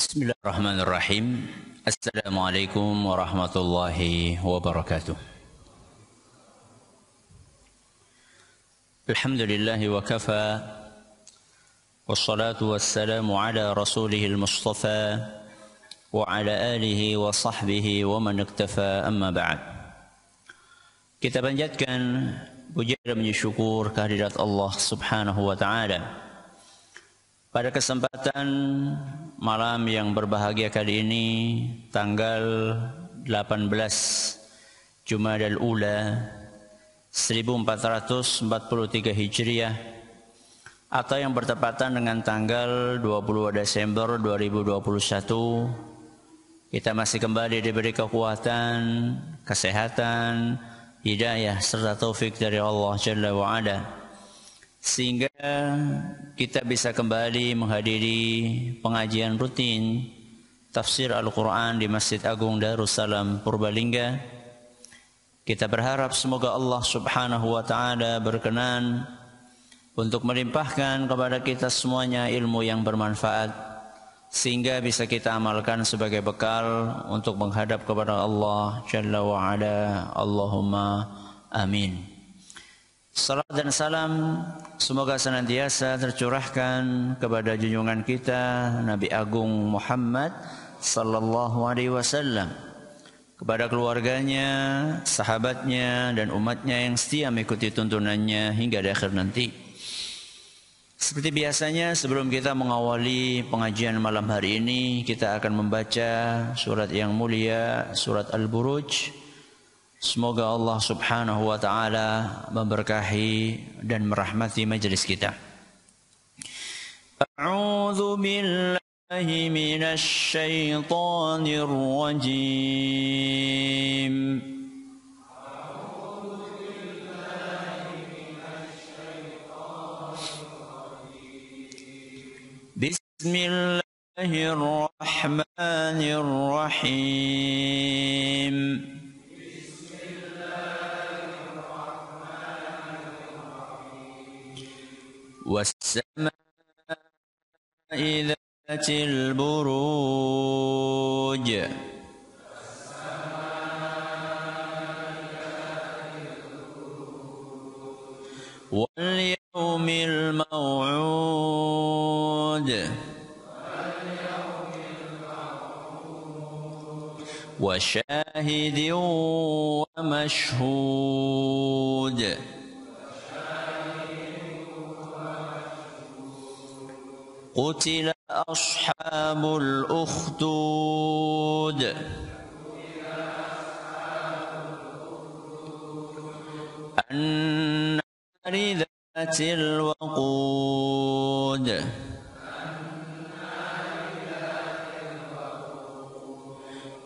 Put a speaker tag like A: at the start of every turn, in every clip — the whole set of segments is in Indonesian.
A: Bismillahirrahmanirrahim. Assalamualaikum warahmatullahi wabarakatuh. Alhamdulillahi wa kafa. Wassalatu wassalamu ala rasulihil mustafa wa ala alihi wa sahbihi wa man iktafa, amma ba'd. Kita panjatkan puja dan syukur kehadirat Allah Subhanahu wa taala. Pada kesempatan malam yang berbahagia kali ini, tanggal 18 Jumadal Ula 1443 Hijriah, atau yang bertepatan dengan tanggal 22 Desember 2021, kita masih kembali diberi kekuatan, kesehatan, hidayah serta taufik dari Allah Jalla wa'ala, sehingga kita bisa kembali menghadiri pengajian rutin tafsir Al-Quran di Masjid Agung Darussalam Purbalingga. Kita berharap semoga Allah Subhanahu wa ta'ala berkenan untuk melimpahkan kepada kita semuanya ilmu yang bermanfaat, sehingga bisa kita amalkan sebagai bekal untuk menghadap kepada Allah Jalla wa'ala. Allahumma amin. Salam dan salam semoga senantiasa tercurahkan kepada junjungan kita Nabi Agung Muhammad sallallahu alaihi wasallam, kepada keluarganya, sahabatnya dan umatnya yang setia mengikuti tuntunannya hingga di akhir nanti. Seperti biasanya, sebelum kita mengawali pengajian malam hari ini, kita akan membaca surat yang mulia, surat Al-Buruj. Semoga Allah Subhanahu wa ta'ala memberkahi dan merahmati majelis kita. A'udzu billahi minasy syaithanir rajim. Bismillahirrahmanirrahim. والسماء ذات البروج واليوم الموعود وشاهد ومشهود قتل أصحاب الأخدود النار ذات الوقود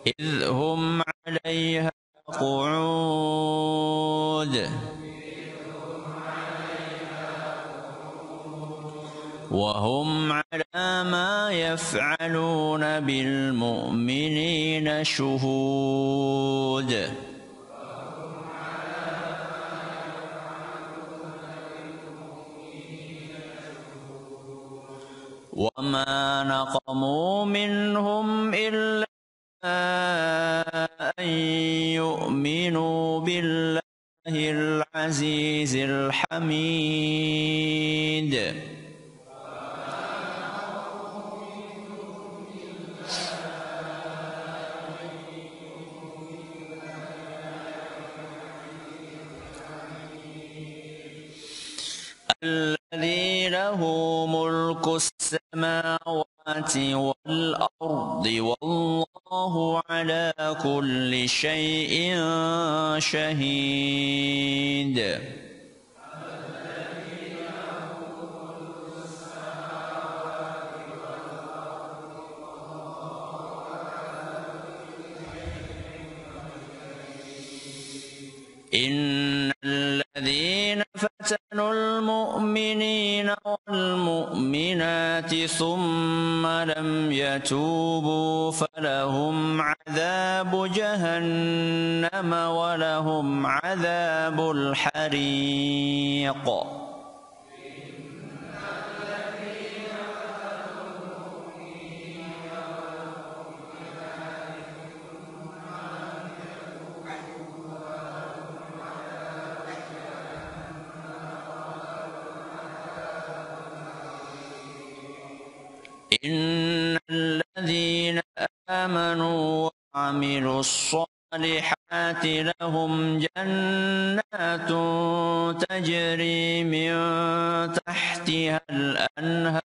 A: إذ هم عليها قعود وهم على ما يفعلون بالمؤمنين شهود وما نقموا منهم إلا أن يؤمنوا بالله العزيز الحميد الذي له ملك السماوات والأرض والله على كل شيء شهيد إن الذين فتنوا المؤمنين والمؤمنات ثم لم يتوبوا فلهم عذاب جهنم ولهم عذاب الحريق الذين آمنوا وعملوا الصالحات لهم جنات تجري من تحتها الأنهار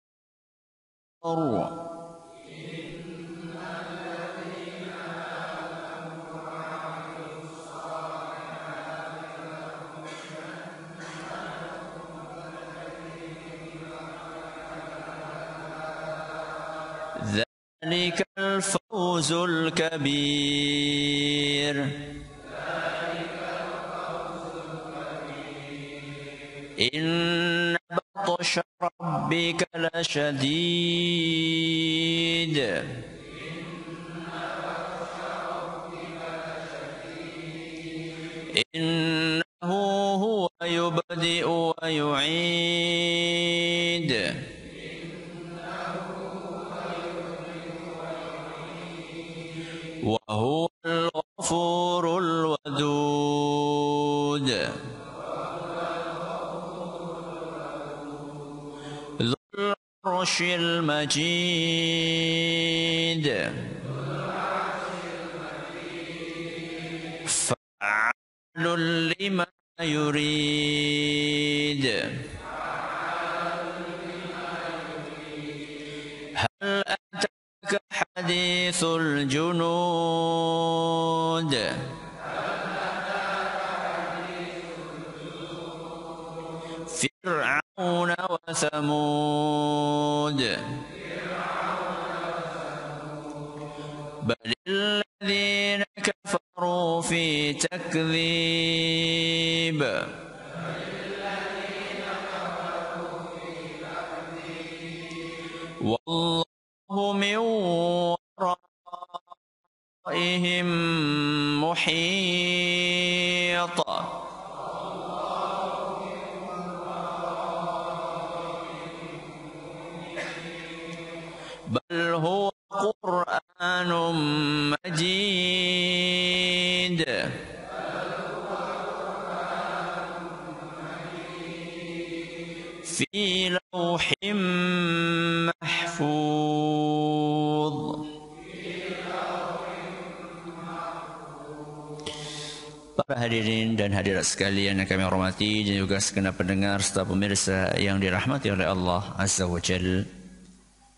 A: ذلك الفوز الكبير إن بطش ربك لشديد إنه هو يبدئ ويعيد وهو الغفور الودود ذو العرش المجيد فعال لما يريد هل أتاك حديث الجنود فرعون وثمود بل الذين كفروا في تكذيب والله من ورائهم محيط بل هو قرآن مجيد في لوح محفوظ. Para hadirin dan hadirat sekalian yang kami hormati dan juga segenap pendengar serta pemirsa yang dirahmati oleh Allah Azza wa Jalla.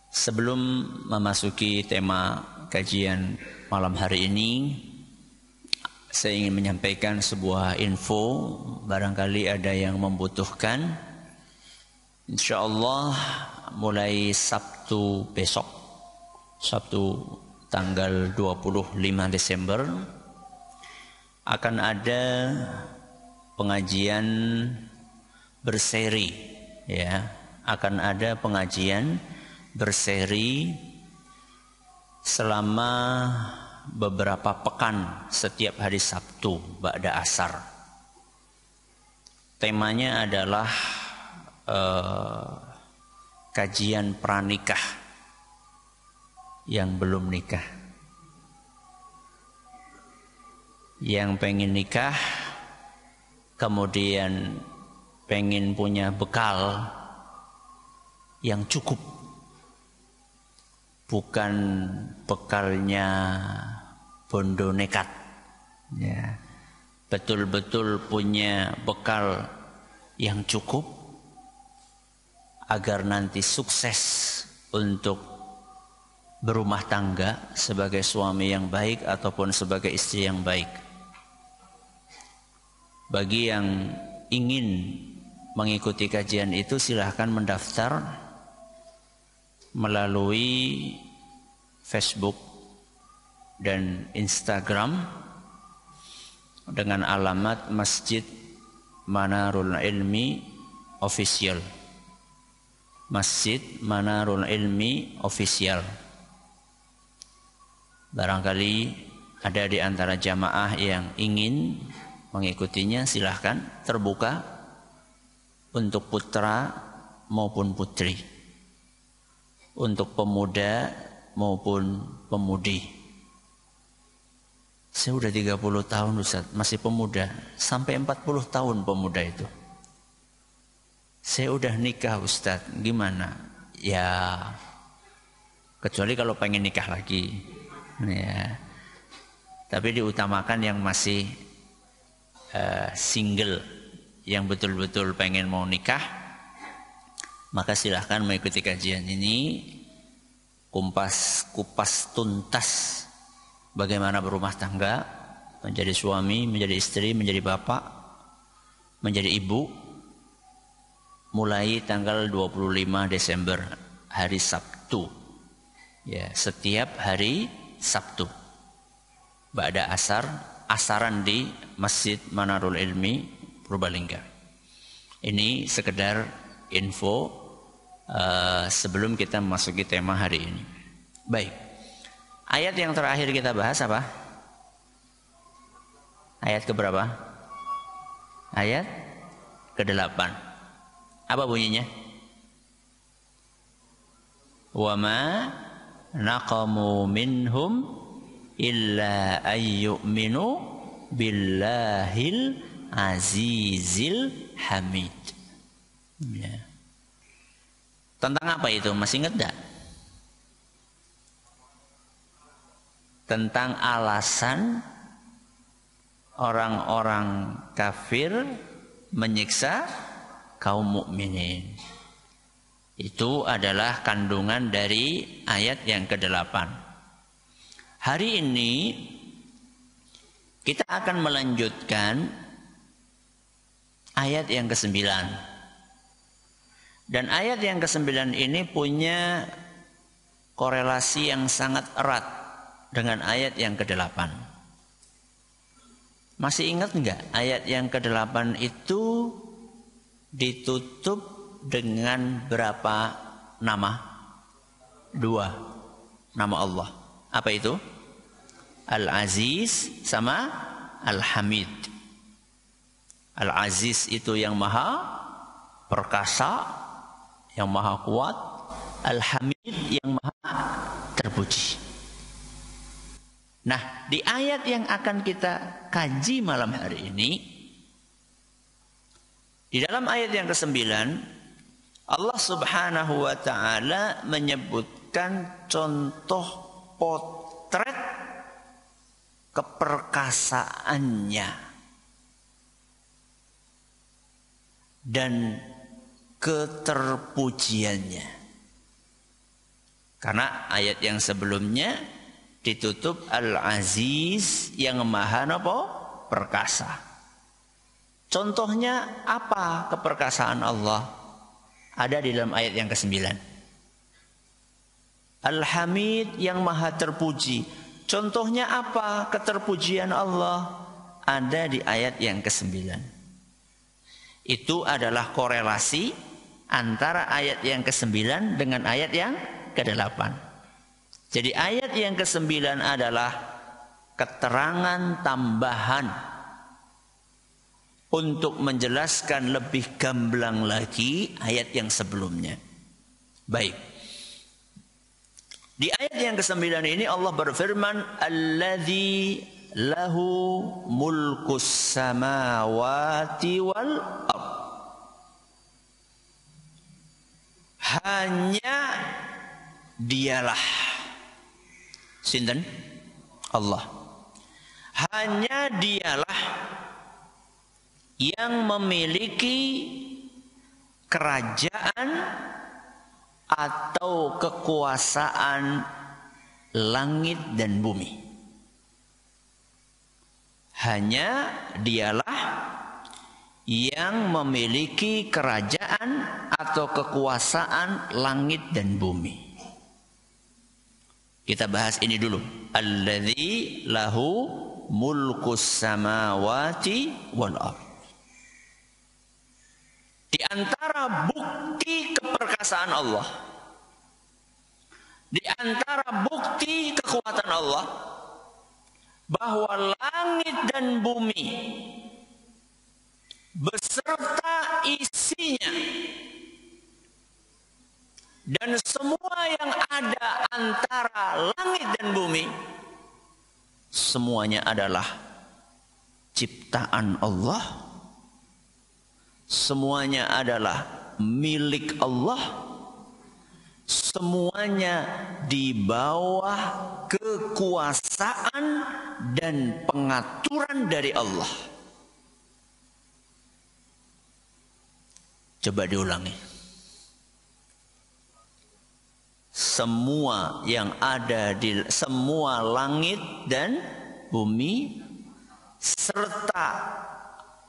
A: Sebelum memasuki tema kajian malam hari ini, saya ingin menyampaikan sebuah info, barangkali ada yang membutuhkan. InsyaAllah mulai Sabtu besok, Sabtu tanggal 25 Desember, akan ada pengajian berseri, ya, akan ada pengajian berseri selama beberapa pekan setiap hari Sabtu ba'da asar. Temanya adalah kajian pranikah yang belum nikah. Yang pengen nikah kemudian pengen punya bekal yang cukup, bukan bekalnya bondo nekat, ya, betul-betul punya bekal yang cukup agar nanti sukses untuk berumah tangga sebagai suami yang baik ataupun sebagai istri yang baik. Bagi yang ingin mengikuti kajian itu silahkan mendaftar melalui Facebook dan Instagram dengan alamat Masjid Manarul Ilmi Official. Masjid Manarul Ilmi Official. Barangkali ada di antara jamaah yang ingin mengikutinya, silahkan, terbuka untuk putra maupun putri, untuk pemuda maupun pemudi. Saya udah 30 tahun Ustaz, masih pemuda, sampai 40 tahun pemuda itu. Saya udah nikah Ustaz, gimana? Ya, Kecuali kalau pengen nikah lagi. Ya. Tapi diutamakan yang masih single, yang betul-betul pengen mau nikah, maka silahkan mengikuti kajian ini. Kupas tuntas bagaimana berumah tangga, menjadi suami, menjadi istri, menjadi bapak, menjadi ibu, mulai tanggal 25 Desember, hari Sabtu. Ya, setiap hari Sabtu ba'da asar, asaran di Masjid Manarul Ilmi Purbalingga. Ini sekedar info sebelum kita memasuki tema hari ini. Baik. Ayat yang terakhir kita bahas apa? Ayat keberapa? Ayat ke-8. Apa bunyinya? Wa ma naqamu minhum illa ayyuminu billahil azizil hamid. Ya. Tentang apa itu? Masih ingat enggak? Tentang alasan orang-orang kafir menyiksa kaum mukminin. Itu adalah kandungan dari ayat yang ke-8. Hari ini kita akan melanjutkan ayat yang ke-9. Dan ayat yang ke-9 ini punya korelasi yang sangat erat dengan ayat yang ke-8. Masih ingat enggak? Ayat yang ke-8 itu ditutup dengan berapa nama? 2 nama Allah. Apa itu? Al-Aziz sama Al-Hamid. Al-Aziz itu yang maha perkasa, yang maha kuat. Al-Hamid yang maha terpuji. Nah, di ayat yang akan kita kaji malam hari ini, di dalam ayat yang ke-9, Allah Subhanahu wa ta'ala menyebutkan contoh potret keperkasaannya dan keterpujiannya. Karena ayat yang sebelumnya ditutup Al-Aziz yang maha apa? Perkasa. Contohnya apa keperkasaan Allah? Ada di dalam ayat yang ke-9. Al-Hamid yang maha terpuji. Contohnya apa keterpujian Allah? Ada di ayat yang ke-9. Itu adalah korelasi antara ayat yang ke-9 dengan ayat yang ke-8. Jadi ayat yang ke-9 adalah keterangan tambahan untuk menjelaskan lebih gamblang lagi ayat yang sebelumnya. Baik. Di ayat yang ke-9 ini Allah berfirman, Alladzi lahu mulkus samawati wal ardh. Hanya dialah. Sinten? Allah. Hanya dialah yang memiliki kerajaan atau kekuasaan langit dan bumi. Hanya dialah yang memiliki kerajaan atau kekuasaan langit dan bumi. Kita bahas ini dulu. Alladzi lahu mulkus samawati wal ardh. Di antara bukti keperkasaan Allah, di antara bukti kekuatan Allah, bahwa langit dan bumi beserta isinya dan semua yang ada antara langit dan bumi, semuanya adalah ciptaan Allah. Semuanya adalah milik Allah. semuanya di bawah kekuasaan dan pengaturan dari Allah. Coba diulangi. Semua yang ada di semua langit dan bumi serta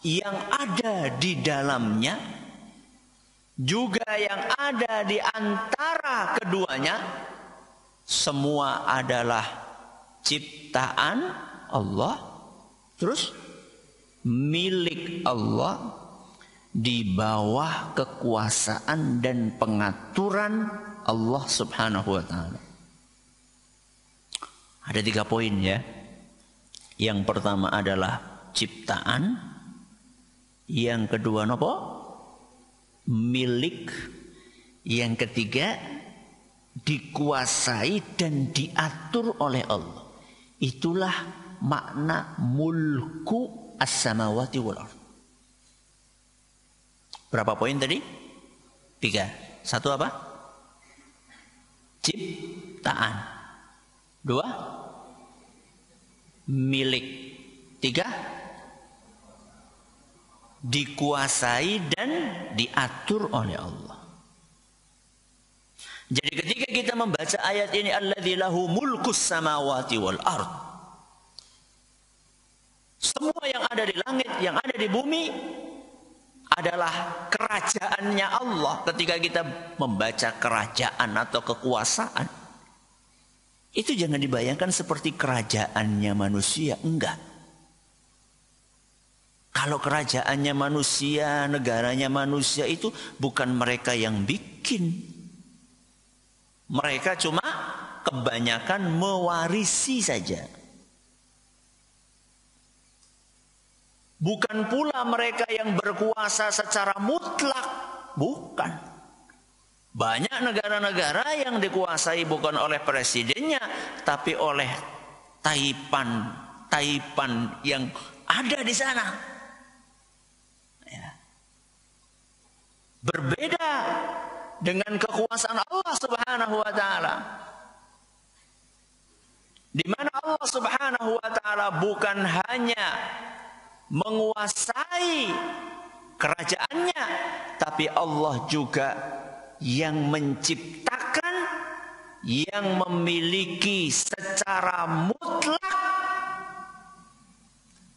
A: yang ada di dalamnya, juga yang ada di antara keduanya, semua adalah ciptaan Allah, terus milik Allah, di bawah kekuasaan dan pengaturan Allah Subhanahu wa ta'ala. Ada 3 poin ya. Yang pertama adalah ciptaan. Yang kedua apa? Milik. Yang ketiga dikuasai dan diatur oleh Allah. Itulah makna mulku as-samawati wal ardh. Berapa poin tadi? 3. 1 apa? Ciptaan. 2, milik. 3, dikuasai dan diatur oleh Allah. Jadi ketika kita membaca ayat ini, alladzi lahu mulkus samawati wal ardh, semua yang ada di langit, yang ada di bumi adalah kerajaannya Allah. Ketika kita membaca kerajaan atau kekuasaan, itu jangan dibayangkan seperti kerajaannya manusia. Enggak. Kalau kerajaannya manusia, negaranya manusia, itu bukan mereka yang bikin. Mereka cuma kebanyakan mewarisi saja. Bukan pula mereka yang berkuasa secara mutlak. Bukan. Banyak negara-negara yang dikuasai bukan oleh presidennya, tapi oleh taipan yang ada di sana. Ya. Berbeda dengan kekuasaan Allah Subhanahu wa ta'ala, di mana Allah Subhanahu wa ta'ala bukan hanya menguasai kerajaannya, tapi Allah juga yang menciptakan, yang memiliki secara mutlak,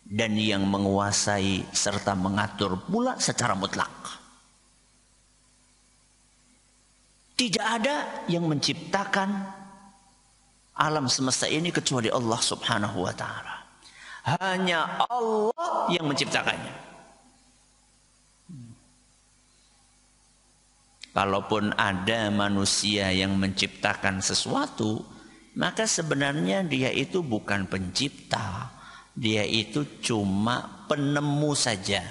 A: dan yang menguasai serta mengatur pula secara mutlak. Tidak ada yang menciptakan alam semesta ini kecuali Allah Subhanahu wa ta'ala. Hanya Allah yang menciptakannya. Kalaupun ada manusia yang menciptakan sesuatu, maka sebenarnya dia itu bukan pencipta. Dia itu cuma penemu saja.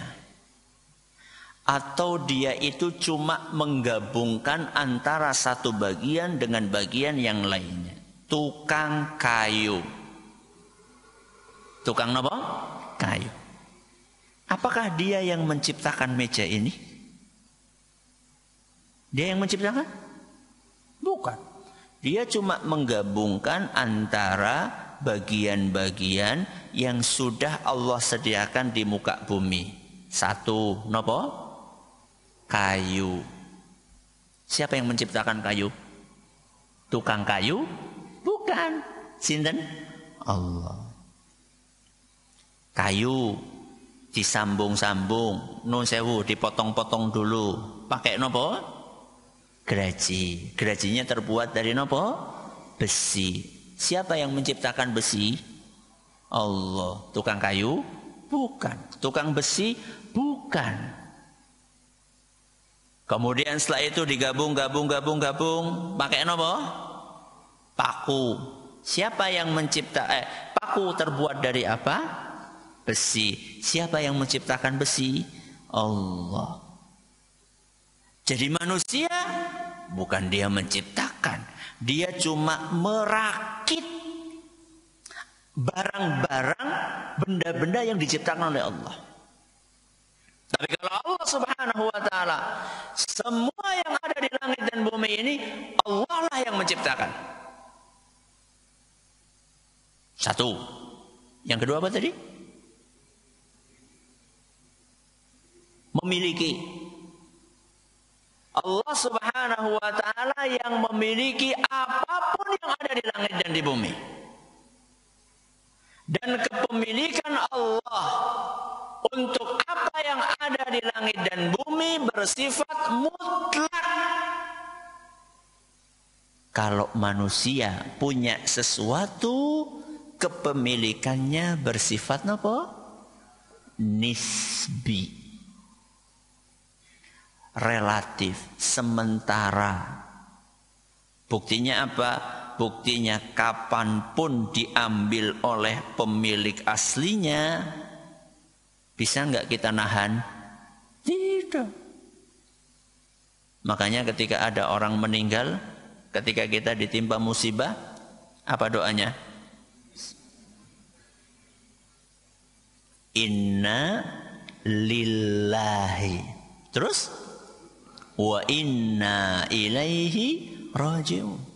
A: Atau dia itu cuma menggabungkan antara satu bagian dengan bagian yang lainnya. Tukang kayu. Tukang apa? Kayu. Apakah dia yang menciptakan meja ini? Dia yang menciptakan? Bukan. Dia cuma menggabungkan antara bagian-bagian yang sudah Allah sediakan di muka bumi. Satu, nopo? Kayu. Siapa yang menciptakan kayu? Tukang kayu? Bukan. Sinten? Allah. Kayu disambung-sambung, nun sewu, dipotong-potong dulu. Pakai nopo? Geraji. Gerajinya terbuat dari nopo? Besi. Siapa yang menciptakan besi? Allah. Tukang kayu? Bukan. Tukang besi? Bukan. Kemudian setelah itu digabung. Pakai nopo? Paku. Siapa yang menciptakan? Paku terbuat dari apa? Besi. Siapa yang menciptakan besi? Allah. Jadi manusia bukan dia menciptakan, dia cuma merakit barang-barang, benda-benda yang diciptakan oleh Allah. Tapi kalau Allah Subhanahu wa taala, semua yang ada di langit dan bumi ini Allah lah yang menciptakan. Satu. Yang kedua apa tadi? Memiliki. Allah Subhanahu wa taala yang memiliki apapun yang ada di langit dan di bumi. Dan kepemilikan Allah untuk apa yang ada di langit dan bumi bersifat mutlak. Kalau manusia punya sesuatu, kepemilikannya bersifat apa? Nisbi. Relatif, sementara. Buktinya apa? Buktinya kapanpun diambil oleh pemilik aslinya, bisa nggak kita nahan? Tidak. Makanya ketika ada orang meninggal, ketika kita ditimpa musibah, apa doanya? Inna lillahi. Terus? Wa inna ilaihi raji'un.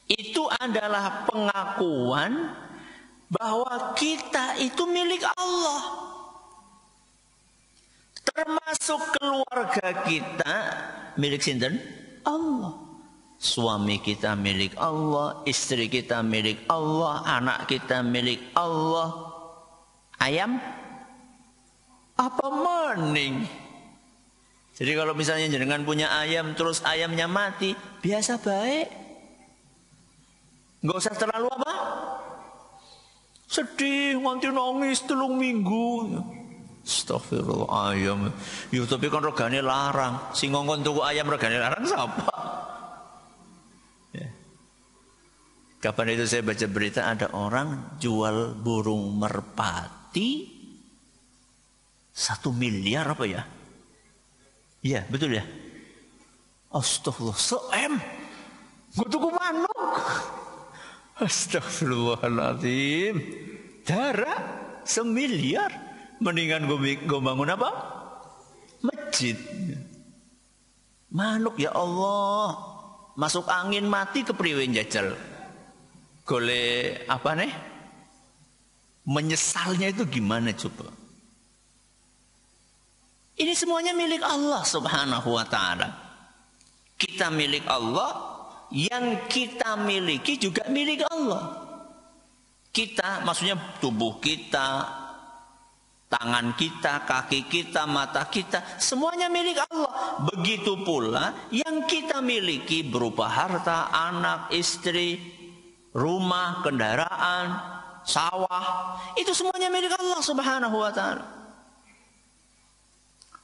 A: Itu adalah pengakuan bahwa kita itu milik Allah. Termasuk keluarga kita milik sinten? Allah. Suami kita milik Allah, istri kita milik Allah, anak kita milik Allah. Ayam apa maning? Jadi kalau misalnya jenengan punya ayam terus ayamnya mati, biasa baik. Nggak usah terlalu apa? Sedih, nganti nangis 3 minggu. Astagfirullah, ayam. Ya tapi kan regane larang. Sing ngongkon tuku ayam regane larang siapa? Ya. Kapan itu saya baca berita ada orang jual burung merpati 1 miliar apa ya? Iya, betul ya? Astagfirullah, se-M. Gue tuku manuk. Astagfirullahaladzim. Darah 1 miliar. Mendingan gue bangun apa? Masjid. Manuk ya Allah. Masuk angin mati kepriwe jajal. Gole apa nih? Menyesalnya itu gimana coba? Ini semuanya milik Allah Subhanahu wa ta'ala. Kita milik Allah. Yang kita miliki juga milik Allah. Kita maksudnya tubuh kita, tangan kita, kaki kita, mata kita, semuanya milik Allah. Begitu pula yang kita miliki berupa harta, anak, istri, rumah, kendaraan, sawah, itu semuanya milik Allah Subhanahu wa ta'ala.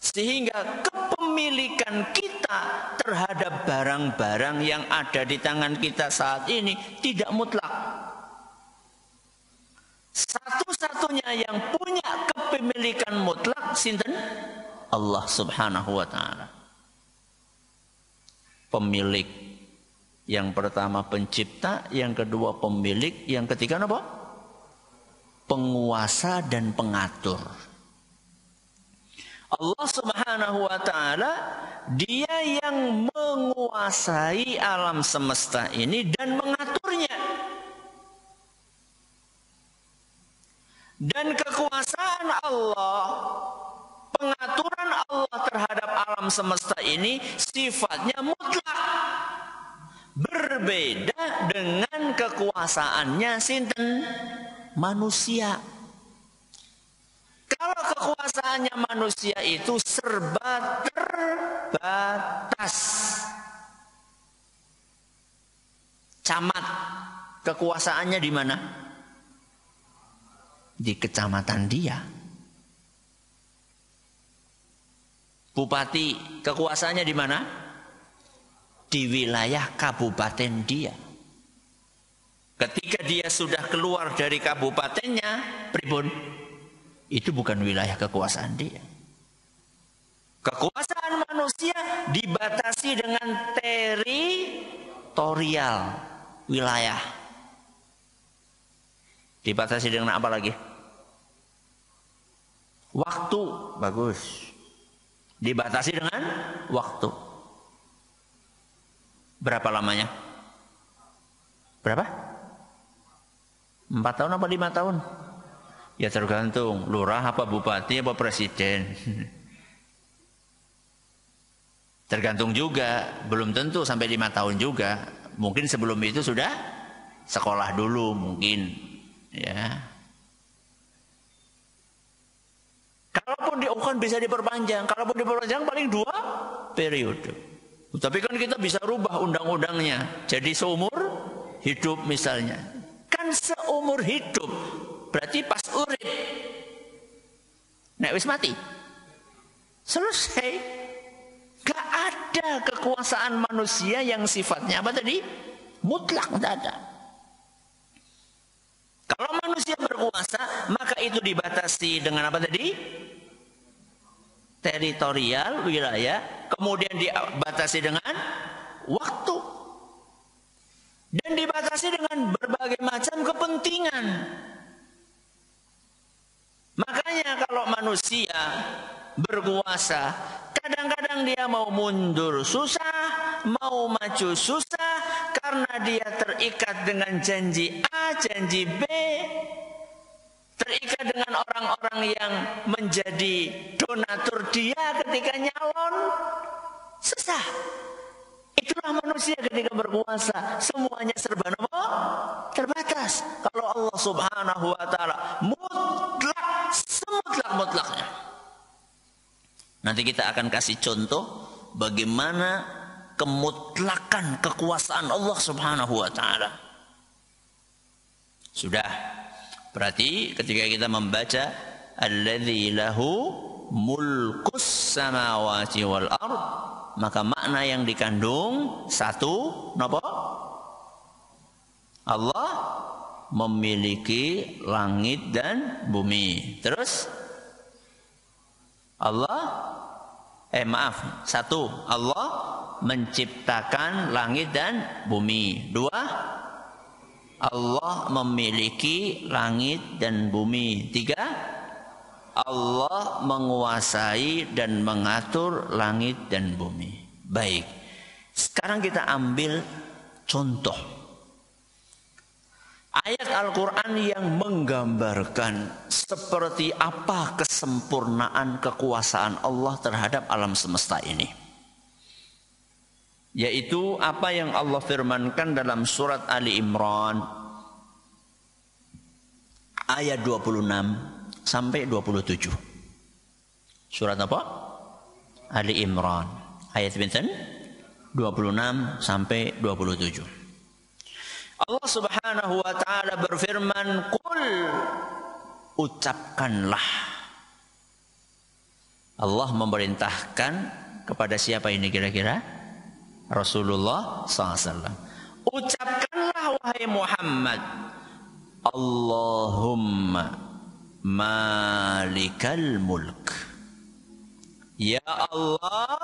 A: Sehingga kepemilikan kita terhadap barang-barang yang ada di tangan kita saat ini tidak mutlak. Satu-satunya yang punya kepemilikan mutlak sinten? Allah Subhanahu wa ta'ala. Pemilik. Yang pertama pencipta, yang kedua pemilik, yang ketiga apa? Penguasa dan pengatur. Allah Subhanahu wa ta'ala, dia yang menguasai alam semesta ini dan mengaturnya. Dan kekuasaan Allah, pengaturan Allah terhadap alam semesta ini sifatnya mutlak. Berbeda dengan kekuasaannya sinten? Manusia. Kalau kekuasaannya manusia itu serba terbatas. Camat, kekuasaannya di mana? Di kecamatan dia. Bupati, kekuasaannya di mana? Di wilayah kabupaten dia. Ketika dia sudah keluar dari kabupatennya, pripun? Itu bukan wilayah kekuasaan dia. Kekuasaan manusia dibatasi dengan teritorial, wilayah. Dibatasi dengan apa lagi? Waktu, bagus. Dibatasi dengan waktu. Berapa lamanya? Berapa? 4 tahun apa 5 tahun? Ya tergantung, lurah apa bupati apa presiden. Tergantung juga, belum tentu sampai 5 tahun juga. Mungkin sebelum itu sudah sekolah dulu mungkin, ya. Kalaupun kan bisa diperpanjang, kalaupun diperpanjang paling 2 periode. Tapi kan kita bisa rubah undang-undangnya jadi seumur hidup misalnya. Kan seumur hidup, berarti pas urip, nek wis mati, selesai. Gak ada kekuasaan manusia yang sifatnya apa tadi? Mutlak, tidak ada. Kalau manusia berkuasa, maka itu dibatasi dengan apa tadi? Teritorial, wilayah. Kemudian dibatasi dengan waktu. Dan dibatasi dengan berbagai macam kepentingan. Makanya kalau manusia berkuasa, kadang-kadang dia mau mundur susah, mau maju susah, karena dia terikat dengan janji A, janji B, terikat dengan orang-orang yang menjadi donatur dia ketika nyalon, susah. Itulah manusia ketika berkuasa, semuanya serba terbatas. Kalau Allah Subhanahu wa taala mutlak, semutlak-mutlaknya. Nanti kita akan kasih contoh bagaimana kemutlakan kekuasaan Allah Subhanahu wa taala. Sudah. Berarti ketika kita membaca alladzi lahu mulkus samawati wal ard, maka makna yang dikandung satu, napa? Allah memiliki langit dan bumi. Terus satu, Allah menciptakan langit dan bumi. 2, Allah memiliki langit dan bumi. 3, Allah menguasai dan mengatur langit dan bumi. Baik, sekarang kita ambil contoh ayat Al-Quran yang menggambarkan seperti apa kesempurnaan kekuasaan Allah terhadap alam semesta ini. Yaitu apa yang Allah firmankan dalam surat Ali Imran ayat 26 sampai 27. Surat apa? Ali Imran ayat 26 sampai 27. Allah Subhanahu wa taala berfirman, "Qul," ucapkanlah. Allah memerintahkan kepada siapa ini kira-kira? Rasulullah SAW. Ucapkanlah wahai Muhammad, Allahumma malikal mulk. Ya Allah,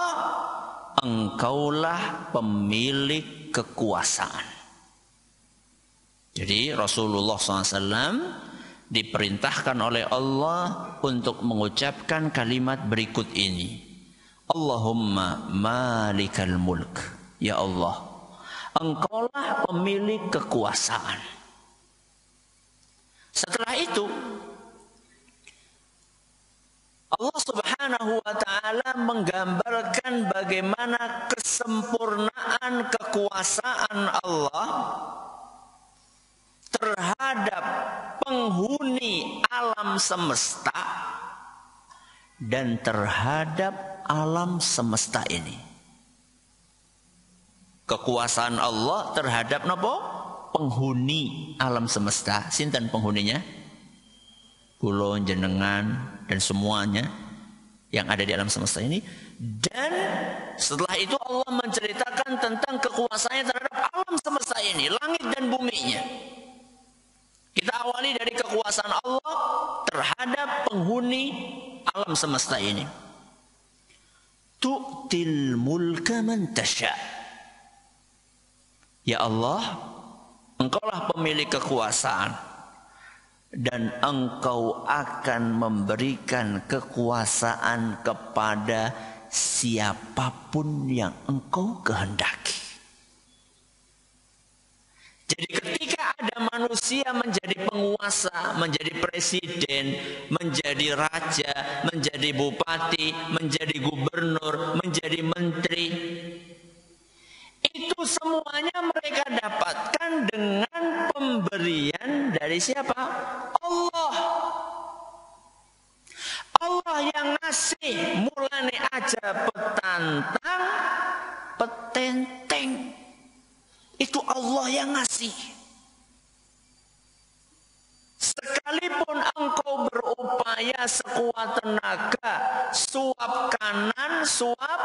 A: engkaulah pemilik kekuasaan. Jadi Rasulullah SAW diperintahkan oleh Allah untuk mengucapkan kalimat berikut ini. Allahumma malikal mulk. Ya Allah, engkaulah pemilik kekuasaan. Setelah itu Allah Subhanahu wa taala menggambarkan bagaimana kesempurnaan kekuasaan Allah terhadap penghuni alam semesta dan terhadap alam semesta ini. Kekuasaan Allah terhadap napa? Penghuni alam semesta. Sinten penghuninya? Kula jenengan dan semuanya yang ada di alam semesta ini. Dan setelah itu Allah menceritakan tentang kekuasaannya terhadap alam semesta ini, langit dan buminya. Kita awali dari kekuasaan Allah terhadap penghuni alam semesta ini. Tu'til mulka man tasha'. Ya Allah, engkaulah pemilik kekuasaan. dan engkau akan memberikan kekuasaan kepada siapapun yang engkau kehendaki. Jadi ketika ada manusia menjadi penguasa, menjadi presiden, menjadi raja, menjadi bupati, menjadi gubernur, menjadi menteri, itu semuanya mereka dapatkan dengan pemberian dari siapa? Allah. Allah yang ngasih, mulane aja petantang, petenteng. Itu Allah yang ngasih. Sekalipun engkau berupaya sekuat tenaga, suap kanan, suap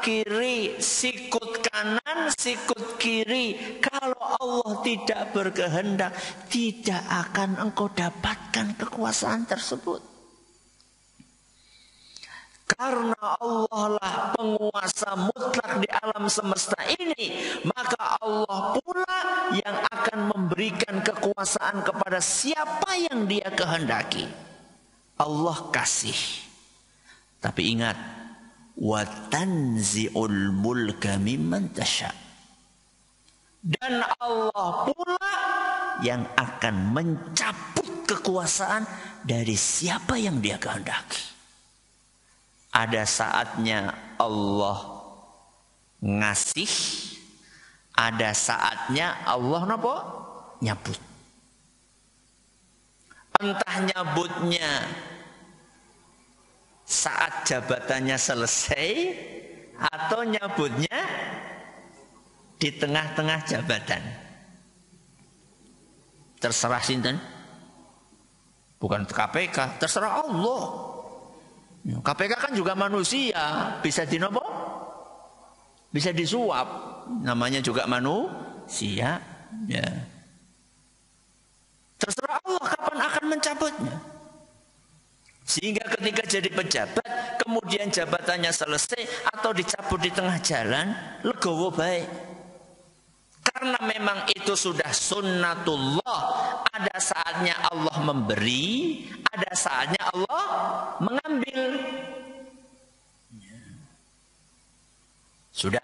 A: kiri, sikut kanan, sikut kiri, kalau Allah tidak berkehendak, tidak akan engkau dapatkan kekuasaan tersebut. Karena Allah lah penguasa mutlak di alam semesta ini, maka Allah pula yang akan memberikan kekuasaan kepada siapa yang Dia kehendaki. Allah kasih. Tapi ingat, wa tanzi'ul mulka mimman tasha. Dan Allah pula yang akan mencabut kekuasaan dari siapa yang Dia kehendaki. Ada saatnya Allah ngasih, ada saatnya Allah napa? Nyabut. Entah nyabutnya saat jabatannya selesai atau nyabutnya di tengah-tengah jabatan. Terserah sinten? Bukan KPK, terserah Allah. KPK kan juga manusia, bisa dinopo? Bisa disuap, namanya juga manusia. Ya. Terserah Allah kapan akan mencabutnya. Sehingga ketika jadi pejabat, kemudian jabatannya selesai atau dicabut di tengah jalan, legowo baik. Karena memang itu sudah sunnatullah. Ada saatnya Allah memberi, ada saatnya Allah mengambil. Sudah.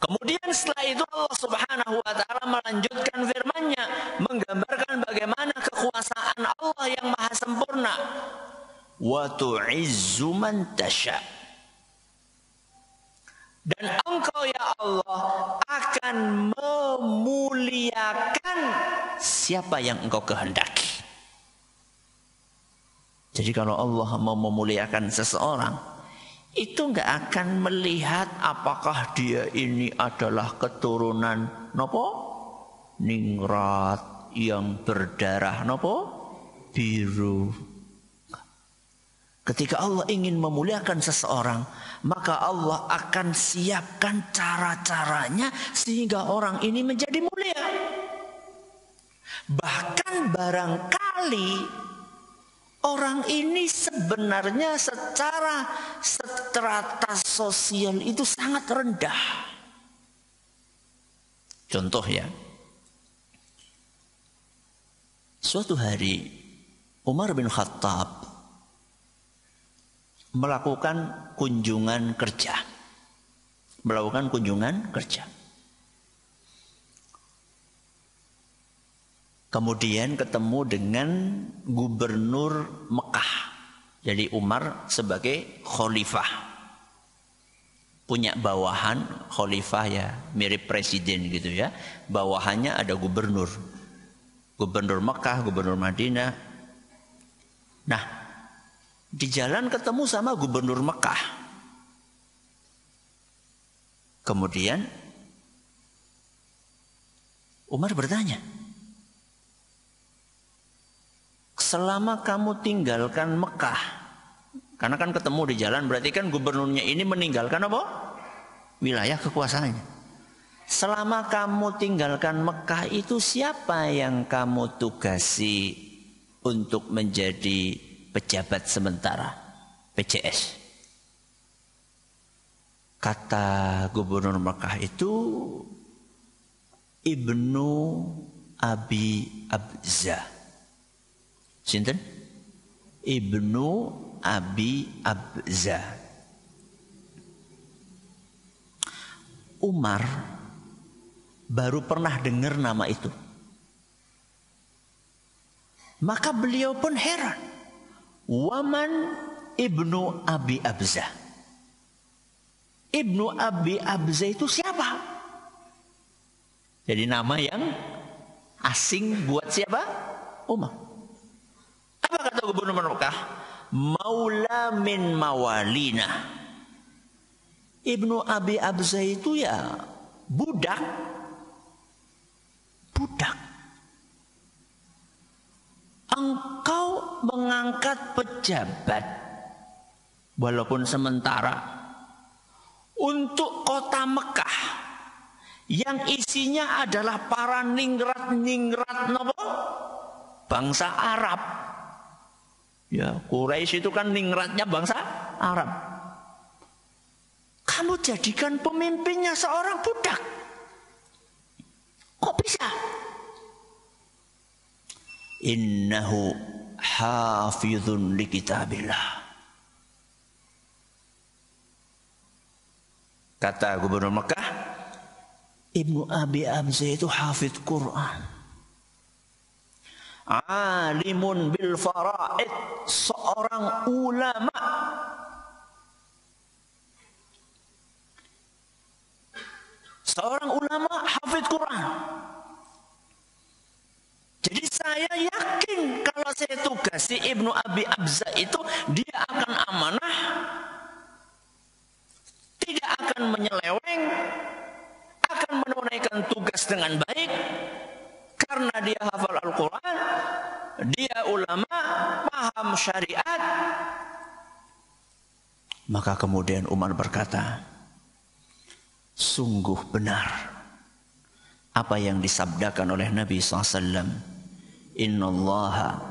A: Kemudian setelah itu Allah Subhanahu wa taala melanjutkan firman-Nya, menggambarkan bagaimana kekuasaan Allah yang maha sempurna. Wa tu'izzu man tasha. Dan engkau ya Allah akan memuliakan siapa yang engkau kehendaki. Jadi kalau Allah mau memuliakan seseorang, itu enggak akan melihat apakah dia ini adalah keturunan nopo ningrat yang berdarah nopo biru. Ketika Allah ingin memuliakan seseorang, maka Allah akan siapkan cara-caranya sehingga orang ini menjadi mulia. Bahkan barangkali orang ini sebenarnya secara strata sosial itu sangat rendah. Contoh ya, suatu hari Umar bin Khattab melakukan kunjungan kerja. Kemudian ketemu dengan gubernur Mekah. Jadi Umar sebagai khalifah. Punya bawahan, khalifah ya mirip presiden gitu ya. Bawahannya ada gubernur. Gubernur Mekah, gubernur Madinah. Nah, di jalan ketemu sama gubernur Mekah. Kemudian Umar bertanya, selama kamu tinggalkan Mekah, karena kan ketemu di jalan, berarti kan gubernurnya ini meninggalkan apa? Wilayah kekuasaannya. Selama kamu tinggalkan Mekah itu siapa yang kamu tugasi untuk menjadi pejabat sementara, PJS? Kata gubernur Mekah itu Ibnu Abi Abza. Sinten? Ibnu Abi Abza. Umar baru pernah dengar nama itu. Maka beliau pun heran. Waman Ibnu Abi Abza. Ibnu Abi Abza itu siapa? Jadi nama yang asing buat siapa? Umar. Apa kata gubernur Mekah? Maula min mawalina. Ibnu Abi Abza itu ya budak. Budak. Engkau mengangkat pejabat walaupun sementara untuk kota Mekah yang isinya adalah para ningrat nopo bangsa Arab. Ya, Quraisy itu kan ningratnya bangsa Arab. Kamu jadikan pemimpinnya seorang budak. Kok bisa? Innahu hafizun li kitabillah. Kata gubernur Mekah, Ibnu Abi Abza itu hafidz Quran. Alimun bil faraid, seorang ulama. Seorang ulama hafidz Quran. Jadi saya yakin kalau saya tugasi Ibnu Abi Abza itu, dia akan amanah, tidak akan menyeleweng, akan menunaikan tugas dengan baik, karena dia hafal Al-Quran, dia ulama, paham syariat. Maka kemudian Umar berkata, sungguh benar apa yang disabdakan oleh Nabi SAW. Innallaha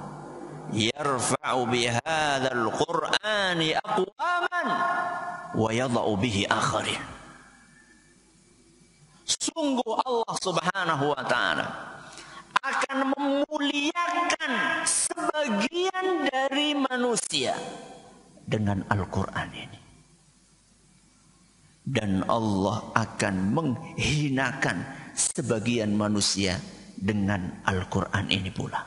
A: yarfa'u bihadzal Qur'ani aqwaman wa yadha'u bihi akharin. Sungguh Allah Subhanahu wa ta'ala akan memuliakan sebagian dari manusia dengan Al-Quran ini. Dan Allah akan menghinakan sebagian manusia dengan Al-Quran ini pula.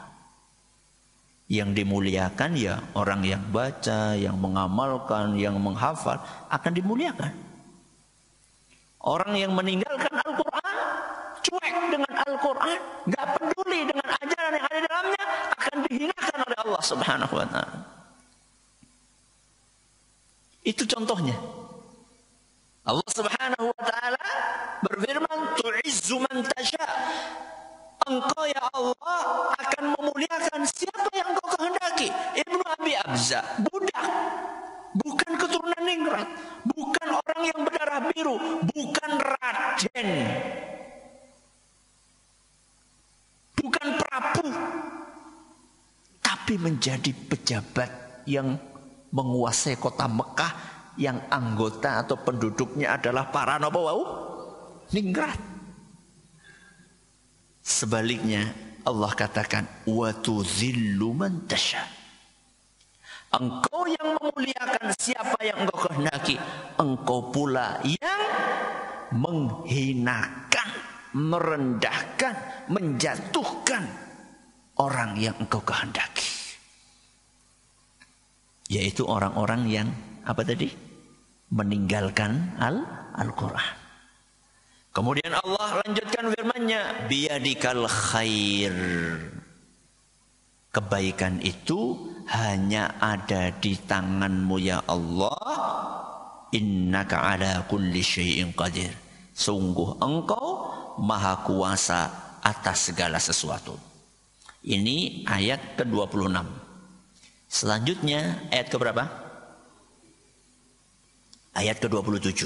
A: Yang dimuliakan ya orang yang baca, yang mengamalkan, yang menghafal akan dimuliakan. Orang yang meninggalkan Al-Quran, cuek dengan Al-Quran, gak peduli dengan ajaran yang ada di dalamnya, akan dihinakan oleh Allah Subhanahu wa ta'ala. Itu contohnya. Allah Subhanahu wa ta'ala berfirman, tu'izzu man tasha. Engkau ya Allah akan memuliakan siapa yang engkau kehendaki. Ibnu Abi Abza, budak, bukan keturunan ningrat, bukan orang yang berdarah biru, bukan raden, bukan prabu, tapi menjadi pejabat yang menguasai kota Mekah, yang anggota atau penduduknya adalah para napa wau? Ningrat. Sebaliknya Allah katakan wa tuzillu man tasha. Engkau yang memuliakan siapa yang engkau kehendaki, engkau pula yang menghinakan, merendahkan, menjatuhkan orang yang engkau kehendaki. Yaitu orang-orang yang apa tadi? Meninggalkan Al-Quran. Kemudian Allah lanjutkan firman-Nya, biyadikal khair. Kebaikan itu hanya ada di tanganmu ya Allah. Innaka ala kulli syai'in qadir. Sungguh engkau maha kuasa atas segala sesuatu. Ini ayat ke-26. Selanjutnya ayat ke-berapa? Ayat ke-27.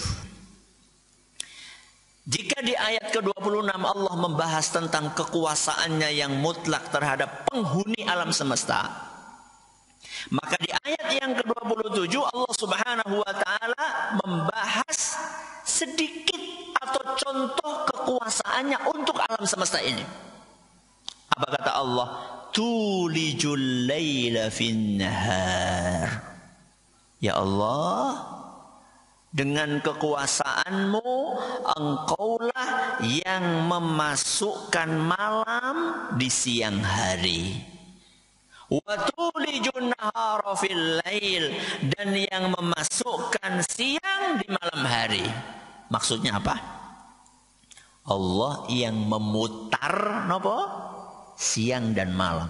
A: Jika di ayat ke-26 Allah membahas tentang kekuasaannya yang mutlak terhadap penghuni alam semesta, maka di ayat yang ke-27 Allah Subhanahu wa ta'ala membahas sedikit atau contoh kekuasaannya untuk alam semesta ini. Apa kata Allah? tulijul laila fin nahar. Ya Allah, dengan kekuasaanmu engkaulah yang memasukkan malam di siang hari. Wa tulijun nahara fil lail, dan yang memasukkan siang di malam hari. Maksudnya apa? Allah yang memutar nopo? Siang dan malam.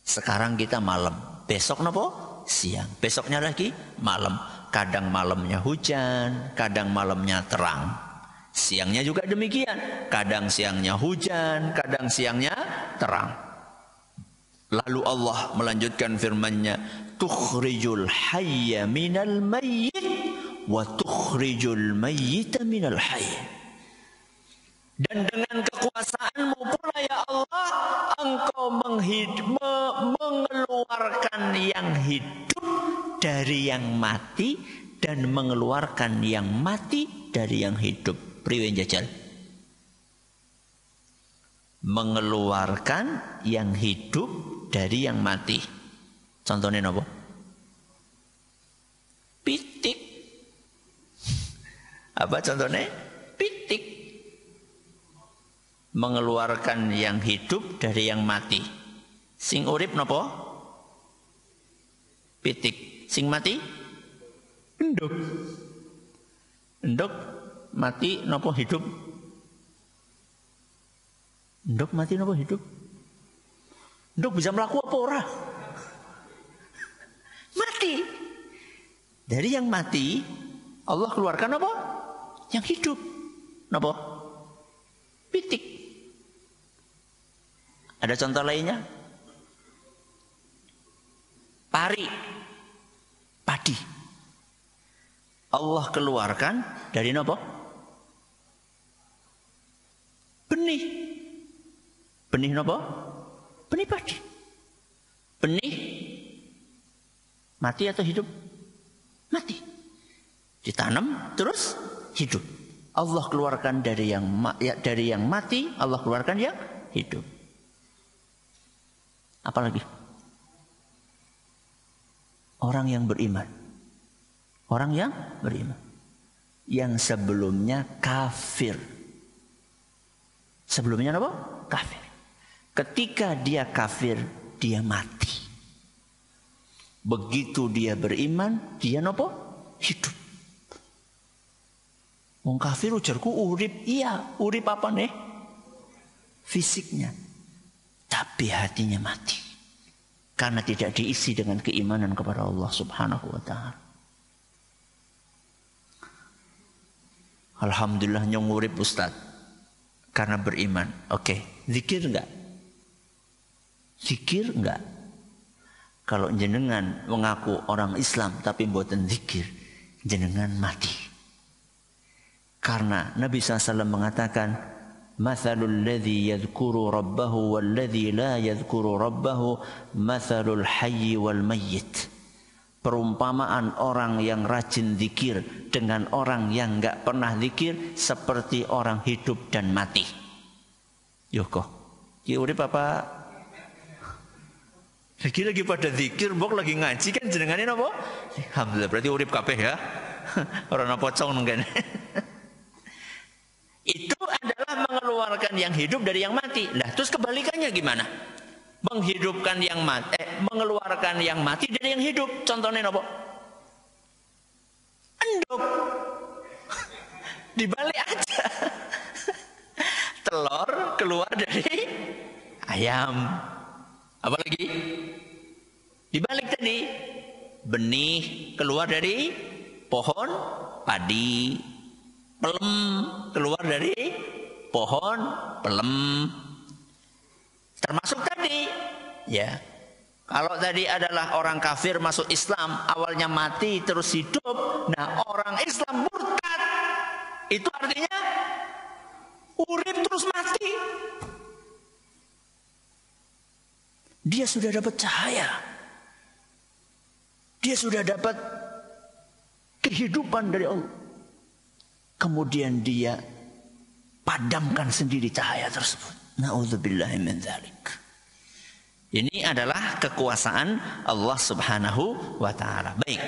A: Sekarang kita malam, besok nopo? Siang, besoknya lagi malam. Kadang malamnya hujan, kadang malamnya terang. Siangnya juga demikian, kadang siangnya hujan, kadang siangnya terang. Lalu Allah melanjutkan firman-Nya, tukhrijul hayya minal mayyit wa tukhrijul mayyita minal hayy. Dan dengan kekuasaan-Mu pula ya Allah, Engkau mengeluarkan yang hidup dari yang mati dan mengeluarkan yang mati dari yang hidup. Priwen jajal. Mengeluarkan yang hidup dari yang mati. Contohnya apa? Pitik. Apa contohnya? Pitik. Mengeluarkan yang hidup dari yang mati. Sing urip napa? Pitik. Sing mati? Endok. Endok mati napa hidup? Endok mati napa hidup? Endok bisa melaku apa ora? Mati. Dari yang mati Allah keluarkan apa? Yang hidup. Napa? Pitik. Ada contoh lainnya? Pari. Padi. Allah keluarkan dari napa? Benih. Benih napa? Benih padi. Benih mati atau hidup? Mati. Ditanam terus hidup. Allah keluarkan dari yang mati, Allah keluarkan yang hidup. Apalagi? Orang yang beriman. Orang yang beriman. Yang sebelumnya kafir. Sebelumnya apa? Kafir. Ketika dia kafir, dia mati. Begitu dia beriman, dia apa? Hidup. Wong kafir ujarku urip. Iya, urip apa nih? Fisiknya. Tapi hatinya mati. Karena tidak diisi dengan keimanan kepada Allah Subhanahu wa ta'ala. Alhamdulillah nyong urip Ustaz. Karena beriman. Oke, zikir enggak? Zikir enggak? Kalau jenengan mengaku orang Islam tapi mboten zikir, jenengan mati. Karena Nabi SAW mengatakan, mathalul ladzi yadhkuru rabbahu wal ladzi la yadhkuru rabbahu mathalul hayyi wal mayyit. Perumpamaan orang yang rajin zikir dengan orang yang enggak pernah zikir seperti orang hidup dan mati. Yo kok, ki urip apa? Lagi pada zikir, mbok lagi ngaji kan jenengane napa? Alhamdulillah berarti urip kabeh ya. Ora napa pocong mungkin. Itu adalah mengeluarkan yang hidup dari yang mati. Lah terus kebalikannya gimana? Menghidupkan yang mati, mengeluarkan yang mati dari yang hidup. Contohnya apa? Endok. Dibalik aja. Telur keluar dari ayam. Apalagi? Dibalik tadi. Benih keluar dari pohon padi. Pelem keluar dari pohon pelem. Termasuk tadi, ya. Kalau tadi adalah orang kafir masuk Islam, awalnya mati terus hidup. Nah, orang Islam murtad. Itu artinya urip terus mati. Dia sudah dapat cahaya. Dia sudah dapat kehidupan dari Allah. Kemudian dia padamkan sendiri cahaya tersebut. Na'udzubillahi min dzalik. Ini adalah kekuasaan Allah Subhanahu wa taala. Baik.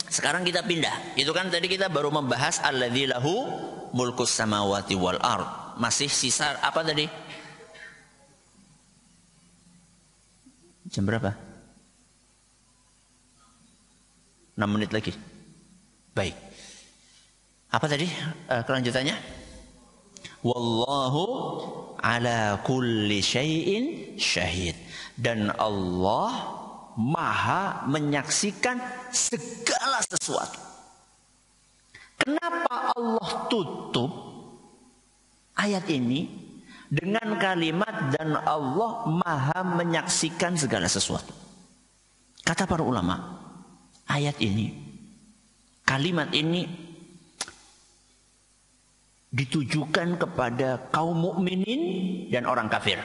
A: Sekarang kita pindah. Itu kan tadi kita baru membahas alladzi lahu mulkus samawati wal ard. Masih sisa apa tadi? Jam berapa? 6 menit lagi. Baik. Apa tadi kelanjutannya? Wallahu ala kulli syai'in syahid. Dan Allah maha menyaksikan segala sesuatu. Kenapa Allah tutup ayat ini dengan kalimat dan Allah maha menyaksikan segala sesuatu? Kata para ulama, ayat ini, kalimat ini ditujukan kepada kaum mukminin dan orang kafir.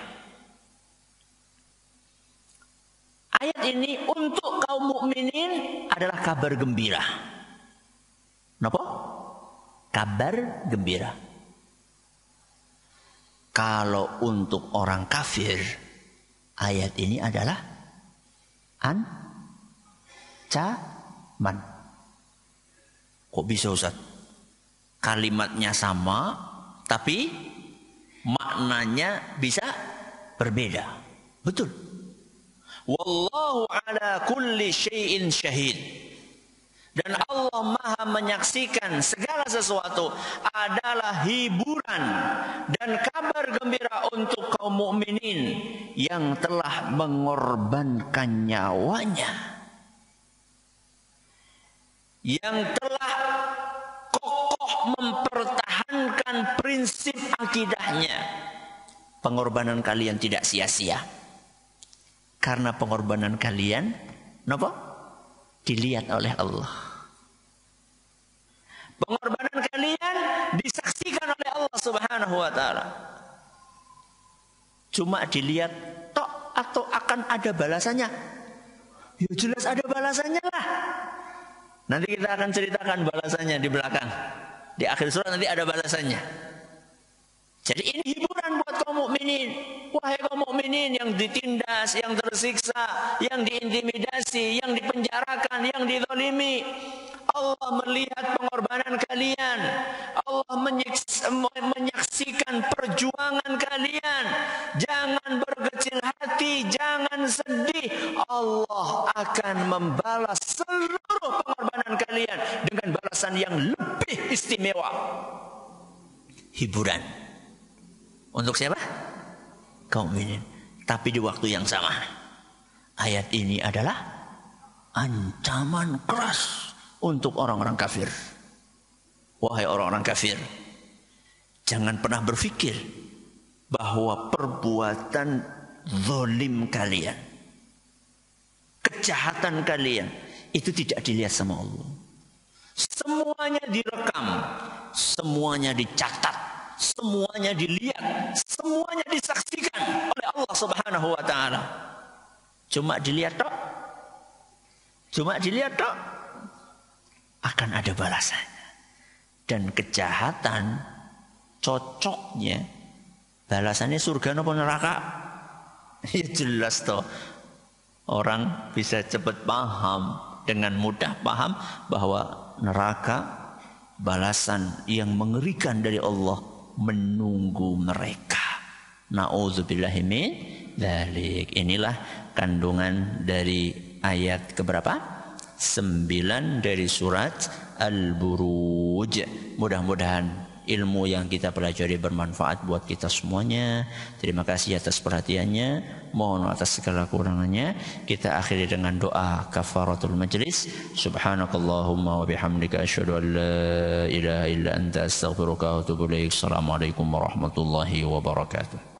A: Ayat ini untuk kaum mukminin adalah kabar gembira. Kenapa? Kabar gembira. Kalau untuk orang kafir, ayat ini adalah ancaman. Kok bisa, Ustaz? Kalimatnya sama, tapi maknanya bisa berbeda. Betul. Wallahu ala kulli syai'in syahid. Dan Allah maha menyaksikan segala sesuatu adalah hiburan dan kabar gembira untuk kaum mukminin yang telah mengorbankan nyawanya, yang telah kokoh mempertahankan prinsip akidahnya. Pengorbanan kalian tidak sia-sia. Karena pengorbanan kalian, kenapa? Dilihat oleh Allah. Pengorbanan kalian disaksikan oleh Allah Subhanahu wa taala. Cuma dilihat tok atau akan ada balasannya? Ya jelas ada balasannya lah. Nanti kita akan ceritakan balasannya di belakang. Di akhir surat nanti ada balasannya. Jadi ini hiburan buat kaum mukminin. Wahai kaum mukminin yang ditindas, yang tersiksa, yang diintimidasi, yang dipenjarakan, yang dizalimi. Allah melihat pengorbanan kalian. Allah menyaksikan perjuangan kalian. Jangan berkecil hati, jangan sedih. Allah akan membalas seluruh pengorbanan kalian dengan balasan yang lebih istimewa. Hiburan. Untuk siapa? Kaum mukminin. Tapi di waktu yang sama, ayat ini adalah ancaman keras untuk orang-orang kafir. Wahai orang-orang kafir, jangan pernah berpikir bahwa perbuatan zalim kalian, kejahatan kalian itu tidak dilihat sama Allah. Semuanya direkam, semuanya dicatat, semuanya dilihat, semuanya disaksikan oleh Allah Subhanahu wa taala. Cuma dilihat tok. Akan ada balasannya. Dan kejahatan cocoknya balasannya surga atau neraka? Ya jelas toh. Orang bisa cepat paham, dengan mudah paham bahwa neraka balasan yang mengerikan dari Allah menunggu mereka. Na'udzubillahi min dzalik. Inilah kandungan dari ayat keberapa? 9 dari surat Al-Buruj. Mudah-mudahan ilmu yang kita pelajari bermanfaat buat kita semuanya. Terima kasih atas perhatiannya. Mohon atas segala kurangannya. Kita akhiri dengan doa kafaratul majlis. Subhanakallahumma wa bihamdika asyhadu an la ilaha illa anta astaghfiruka wa atubu ilaik. Assalamualaikum warahmatullahi wabarakatuh.